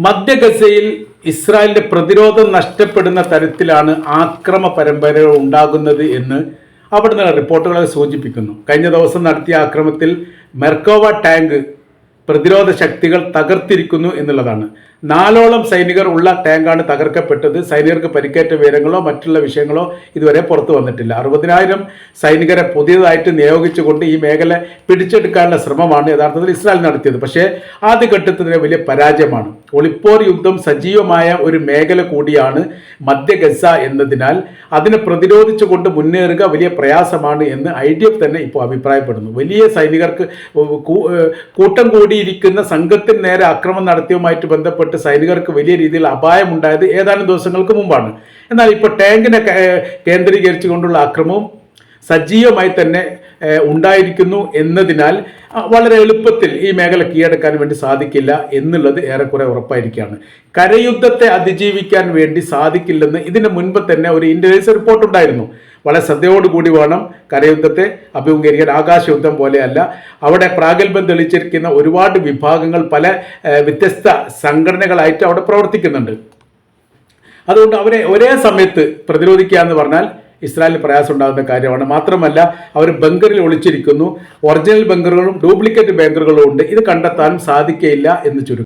മധ്യ ഗസയിൽ ഇസ്രായേലിന്റെ പ്രതിരോധം നഷ്ടപ്പെടുന്ന തരത്തിലാണ് ആക്രമ പരമ്പരകൾ ഉണ്ടാകുന്നത് എന്ന് അവിടുന്ന് റിപ്പോർട്ടുകൾ സൂചിപ്പിക്കുന്നു. കഴിഞ്ഞ ദിവസം നടത്തിയ ആക്രമണത്തിൽ മെർക്കോവ ടാങ്ക് പ്രതിരോധ ശക്തികൾ തകർത്തിരിക്കുന്നു എന്നുള്ളതാണ്. 4ഓളം സൈനികർ ഉള്ള ടാങ്കാണ് തകർക്കപ്പെട്ടത്. സൈനികർക്ക് പരിക്കേറ്റ വിവരങ്ങളോ മറ്റുള്ള വിഷയങ്ങളോ ഇതുവരെ പുറത്തു വന്നിട്ടില്ല. 60,000 സൈനികരെ പുതിയതായിട്ട് നിയോഗിച്ചുകൊണ്ട് ഈ മേഖല പിടിച്ചെടുക്കാനുള്ള ശ്രമമാണ് യഥാർത്ഥത്തിൽ ഇസ്രായേൽ നടത്തിയത്. പക്ഷേ ആദ്യഘട്ടത്തിൽ വലിയ പരാജയമാണ്. ഒളിപ്പോർ യുദ്ധം സജീവമായ ഒരു മേഖല കൂടിയാണ് മധ്യ ഗസ എന്നതിനാൽ അതിനെ പ്രതിരോധിച്ചുകൊണ്ട് മുന്നേറുക വലിയ പ്രയാസമാണ് എന്ന് IDF തന്നെ ഇപ്പോൾ അഭിപ്രായപ്പെടുന്നു. വലിയ സൈനികർക്ക് കൂട്ടം കൂടിയിരിക്കുന്ന സംഘത്തിന് നേരെ ആക്രമണം നടത്തിയതുമായിട്ട് ബന്ധപ്പെട്ട് സൈനികർക്ക് വലിയ രീതിയിൽ അപായമുണ്ടായത് ഏതാനും ദിവസങ്ങൾക്ക് മുമ്പാണ്. എന്നാൽ ഇപ്പോൾ ടാങ്കിനെ കേന്ദ്രീകരിച്ചുകൊണ്ടുള്ള ആക്രമവും സജീവമായി തന്നെ ഉണ്ടായിരിക്കുന്നു എന്നതിനാൽ വളരെ എളുപ്പത്തിൽ ഈ മേഖല കീഴടക്കാൻ വേണ്ടി സാധിക്കില്ല എന്നുള്ളത് ഏറെക്കുറെ ഉറപ്പായിരിക്കുകയാണ്. കരയുദ്ധത്തെ അതിജീവിക്കാൻ വേണ്ടി സാധിക്കില്ലെന്ന് ഇതിന് മുൻപ് തന്നെ ഒരു ഇന്റലിജൻസ് റിപ്പോർട്ട് ഉണ്ടായിരുന്നു. വളരെ ശ്രദ്ധയോടുകൂടി വേണം കരയുദ്ധത്തെ അഭിമുഖീകരിക്കാൻ. ആകാശയുദ്ധം പോലെയല്ല. അവിടെ പ്രാഗൽഭ്യം തെളിയിച്ചിരിക്കുന്ന ഒരുപാട് വിഭാഗങ്ങൾ പല വ്യത്യസ്ത സംഘടനകളായിട്ട് അവിടെ പ്രവർത്തിക്കുന്നുണ്ട്. അതുകൊണ്ട് അവരെ ഒരേ സമയത്ത് പ്രതിരോധിക്കുക എന്ന് പറഞ്ഞാൽ ഇസ്രായേലിന് പ്രയാസം ഉണ്ടാകുന്ന കാര്യമാണ്. മാത്രമല്ല അവർ ബങ്കറിൽ ഒളിച്ചിരിക്കുന്നു. ഒറിജിനൽ ബങ്കറുകളും ഡ്യൂപ്ലിക്കേറ്റ് ബങ്കറുകളും ഉണ്ട്. ഇത് കണ്ടെത്താനും സാധിക്കയില്ല എന്ന് ചുരുക്കം.